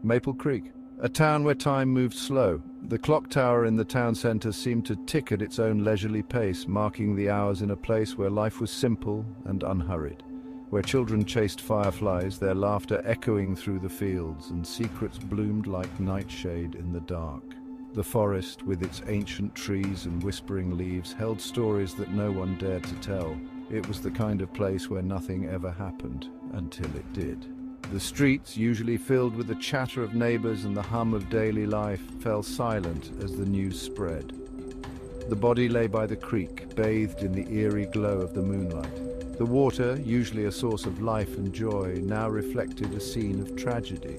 Maple Creek, a town where time moved slow. The clock tower in the town centre seemed to tick at its own leisurely pace, marking the hours in a place where life was simple and unhurried, where children chased fireflies, their laughter echoing through the fields, and secrets bloomed like nightshade in the dark. The forest, with its ancient trees and whispering leaves, held stories that no one dared to tell. It was the kind of place where nothing ever happened, until it did. The streets, usually filled with the chatter of neighbors and the hum of daily life, fell silent as the news spread. The body lay by the creek, bathed in the eerie glow of the moonlight. The water, usually a source of life and joy, now reflected a scene of tragedy.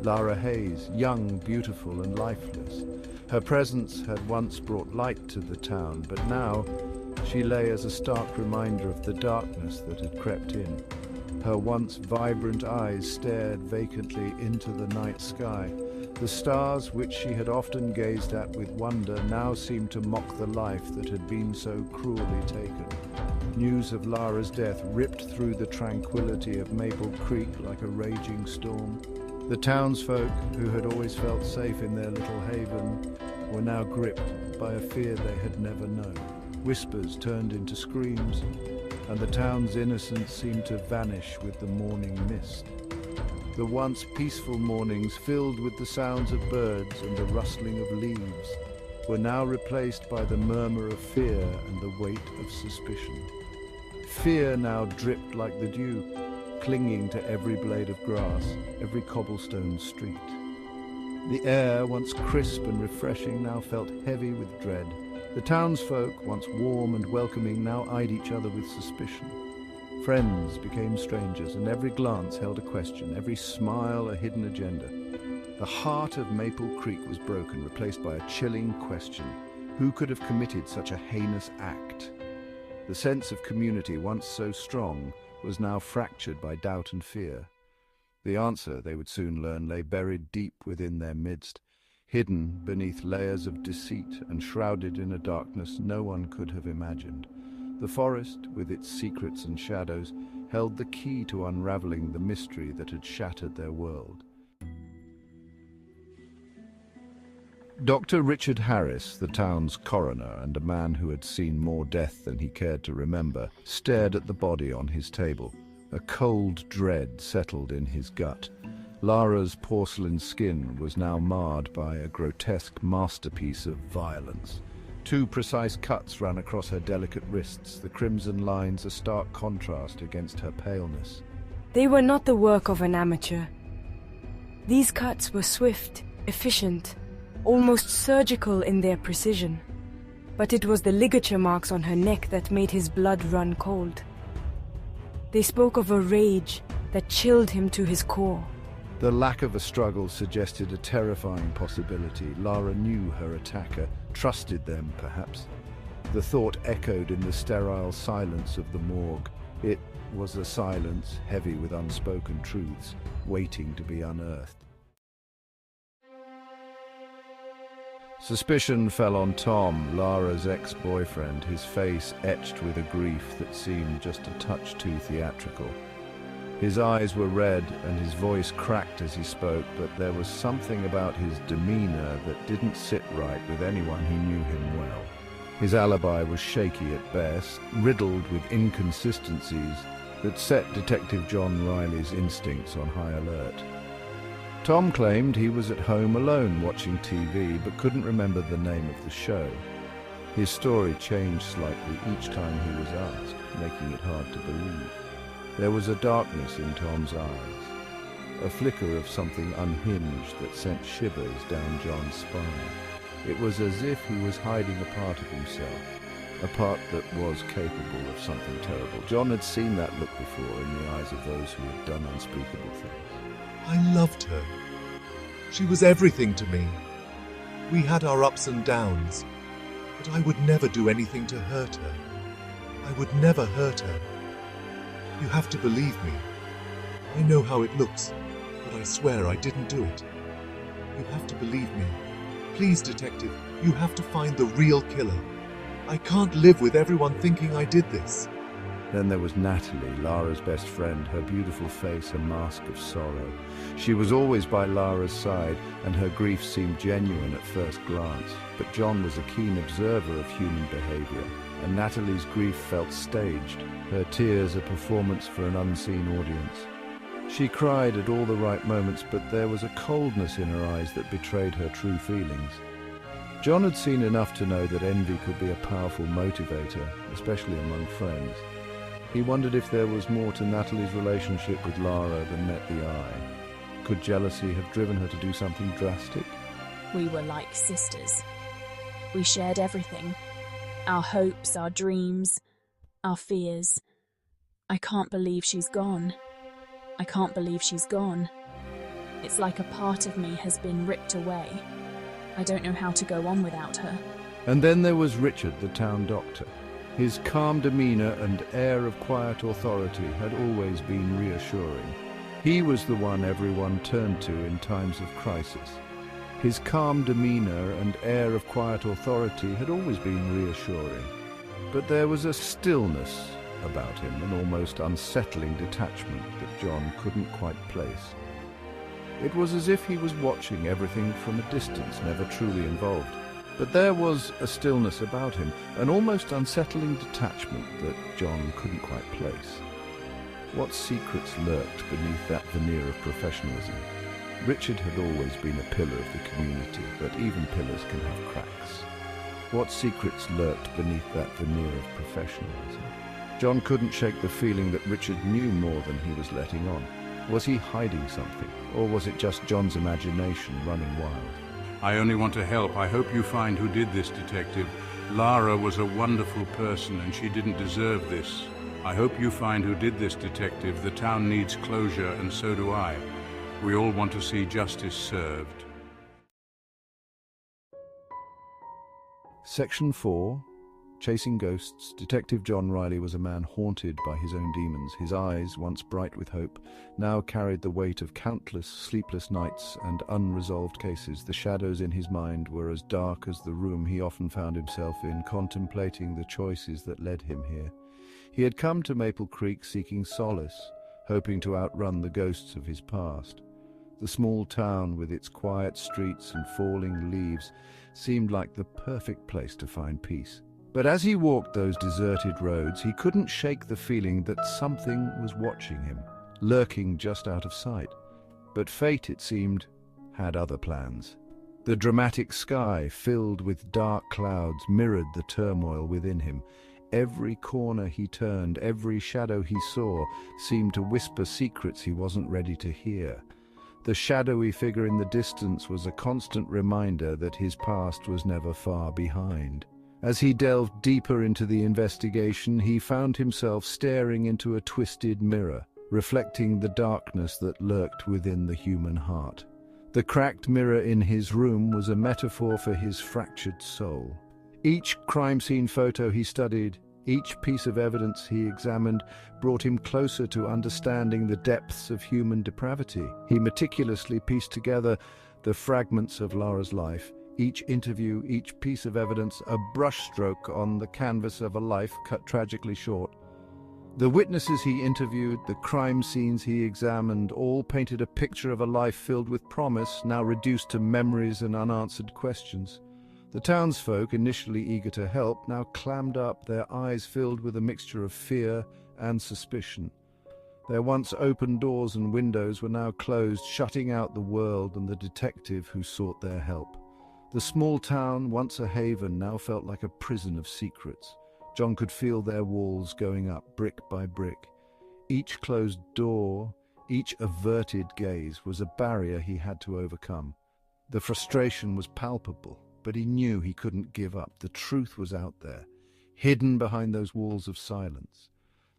Lara Hayes, young, beautiful, and lifeless. Her presence had once brought light to the town, but now she lay as a stark reminder of the darkness that had crept in. Her once vibrant eyes stared vacantly into the night sky. The stars, which she had often gazed at with wonder, now seemed to mock the life that had been so cruelly taken. News of Lara's death ripped through the tranquility of Maple Creek like a raging storm. The townsfolk, who had always felt safe in their little haven, were now gripped by a fear they had never known. Whispers turned into screams, and the town's innocence seemed to vanish with the morning mist. The once peaceful mornings, filled with the sounds of birds and the rustling of leaves, were now replaced by the murmur of fear and the weight of suspicion. Fear now dripped like the dew, clinging to every blade of grass, every cobblestone street. The air, once crisp and refreshing, now felt heavy with dread. The townsfolk, once warm and welcoming, now eyed each other with suspicion. Friends became strangers, and every glance held a question, every smile a hidden agenda. The heart of Maple Creek was broken, replaced by a chilling question: who could have committed such a heinous act? The sense of community, once so strong, was now fractured by doubt and fear. The answer, they would soon learn, lay buried deep within their midst, hidden beneath layers of deceit and shrouded in a darkness no one could have imagined. The forest, with its secrets and shadows, held the key to unraveling the mystery that had shattered their world. Dr. Richard Harris, the town's coroner and a man who had seen more death than he cared to remember, stared at the body on his table. A cold dread settled in his gut. Lara's porcelain skin was now marred by a grotesque masterpiece of violence. 2 precise cuts ran across her delicate wrists, the crimson lines a stark contrast against her paleness. They were not the work of an amateur. These cuts were swift, efficient, almost surgical in their precision. But it was the ligature marks on her neck that made his blood run cold. They spoke of a rage that chilled him to his core. The lack of a struggle suggested a terrifying possibility. Lara knew her attacker, trusted them perhaps. The thought echoed in the sterile silence of the morgue. It was a silence heavy with unspoken truths, waiting to be unearthed. Suspicion fell on Tom, Lara's ex-boyfriend, his face etched with a grief that seemed just a touch too theatrical. His eyes were red and his voice cracked as he spoke, but there was something about his demeanor that didn't sit right with anyone who knew him well. His alibi was shaky at best, riddled with inconsistencies that set Detective John Riley's instincts on high alert. Tom claimed he was at home alone watching TV, but couldn't remember the name of the show. His story changed slightly each time he was asked, making it hard to believe. There was a darkness in Tom's eyes, a flicker of something unhinged that sent shivers down John's spine. It was as if he was hiding a part of himself, a part that was capable of something terrible. John had seen that look before in the eyes of those who had done unspeakable things. I loved her. She was everything to me. We had our ups and downs, but I would never do anything to hurt her. I would never hurt her. You have to believe me. I know how it looks, but I swear I didn't do it. You have to believe me. Please, detective, you have to find the real killer. I can't live with everyone thinking I did this. Then there was Natalie, Lara's best friend, her beautiful face a mask of sorrow. She was always by Lara's side, and her grief seemed genuine at first glance. But John was a keen observer of human behavior, and Natalie's grief felt staged, her tears a performance for an unseen audience. She cried at all the right moments, but there was a coldness in her eyes that betrayed her true feelings. John had seen enough to know that envy could be a powerful motivator, especially among friends. He wondered if there was more to Natalie's relationship with Lara than met the eye. Could jealousy have driven her to do something drastic? We were like sisters. We shared everything. Our hopes, our dreams, our fears. I can't believe she's gone. I can't believe she's gone. It's like a part of me has been ripped away. I don't know how to go on without her. And then there was Richard, the town doctor. His calm demeanor and air of quiet authority had always been reassuring. He was the one everyone turned to in times of crisis. His calm demeanor and air of quiet authority had always been reassuring. But there was a stillness about him, an almost unsettling detachment that John couldn't quite place. It was as if he was watching everything from a distance, never truly involved. But there was a stillness about him, an almost unsettling detachment that John couldn't quite place. What secrets lurked beneath that veneer of professionalism? Richard had always been a pillar of the community, but even pillars can have cracks. What secrets lurked beneath that veneer of professionalism? John couldn't shake the feeling that Richard knew more than he was letting on. Was he hiding something, or was it just John's imagination running wild? I only want to help. I hope you find who did this, Detective. Lara was a wonderful person and she didn't deserve this. I hope you find who did this, Detective. The town needs closure, and so do I. We all want to see justice served. Section 4. Chasing Ghosts. Detective John Riley was a man haunted by his own demons. His eyes, once bright with hope, now carried the weight of countless sleepless nights and unresolved cases. The shadows in his mind were as dark as the room he often found himself in, contemplating the choices that led him here. He had come to Maple Creek seeking solace, hoping to outrun the ghosts of his past. The small town, with its quiet streets and falling leaves, seemed like the perfect place to find peace. But as he walked those deserted roads, he couldn't shake the feeling that something was watching him, lurking just out of sight. But fate, it seemed, had other plans. The dramatic sky, filled with dark clouds, mirrored the turmoil within him. Every corner he turned, every shadow he saw, seemed to whisper secrets he wasn't ready to hear. The shadowy figure in the distance was a constant reminder that his past was never far behind. As he delved deeper into the investigation, he found himself staring into a twisted mirror, reflecting the darkness that lurked within the human heart. The cracked mirror in his room was a metaphor for his fractured soul. Each crime scene photo he studied, each piece of evidence he examined, brought him closer to understanding the depths of human depravity. He meticulously pieced together the fragments of Lara's life, each interview, each piece of evidence, a brushstroke on the canvas of a life cut tragically short. The witnesses he interviewed, the crime scenes he examined, all painted a picture of a life filled with promise, now reduced to memories and unanswered questions. The townsfolk, initially eager to help, now clammed up, their eyes filled with a mixture of fear and suspicion. Their once open doors and windows were now closed, shutting out the world and the detective who sought their help. The small town, once a haven, now felt like a prison of secrets. John could feel their walls going up brick by brick. Each closed door, each averted gaze was a barrier he had to overcome. The frustration was palpable, but he knew he couldn't give up. The truth was out there, hidden behind those walls of silence.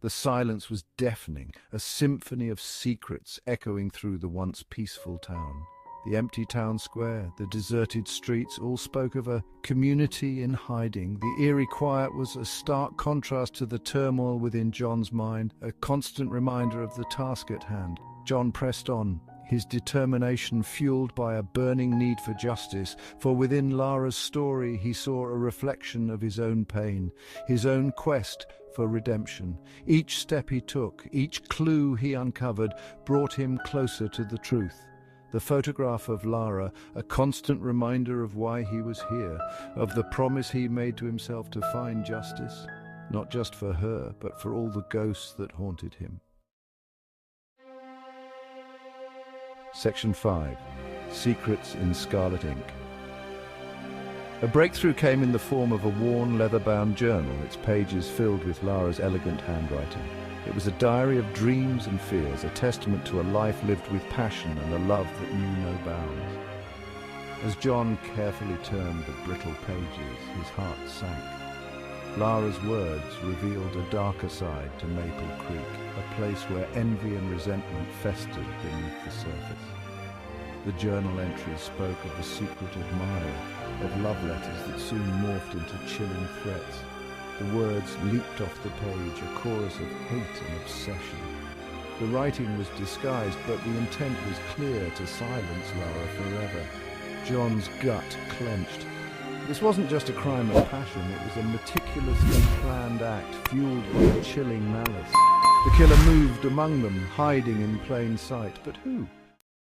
The silence was deafening, a symphony of secrets echoing through the once peaceful town. The empty town square, the deserted streets, all spoke of a community in hiding. The eerie quiet was a stark contrast to the turmoil within John's mind, a constant reminder of the task at hand. John pressed on, his determination fueled by a burning need for justice, for within Lara's story he saw a reflection of his own pain, his own quest for redemption. Each step he took, each clue he uncovered, brought him closer to the truth. The photograph of Lara, a constant reminder of why he was here, of the promise he made to himself to find justice, not just for her, but for all the ghosts that haunted him. Section 5. Secrets in Scarlet Ink. A breakthrough came in the form of a worn, leather-bound journal, its pages filled with Lara's elegant handwriting. It was a diary of dreams and fears, a testament to a life lived with passion and a love that knew no bounds. As John carefully turned the brittle pages, his heart sank. Lara's words revealed a darker side to Maple Creek, a place where envy and resentment festered beneath the surface. The journal entries spoke of a secret admirer, of love letters that soon morphed into chilling threats. The words leaped off the page, a chorus of hate and obsession. The writing was disguised, but the intent was clear: to silence Lara forever. John's gut clenched. This wasn't just a crime of passion, it was a meticulously planned act, fueled by chilling malice. The killer moved among them, hiding in plain sight. But who?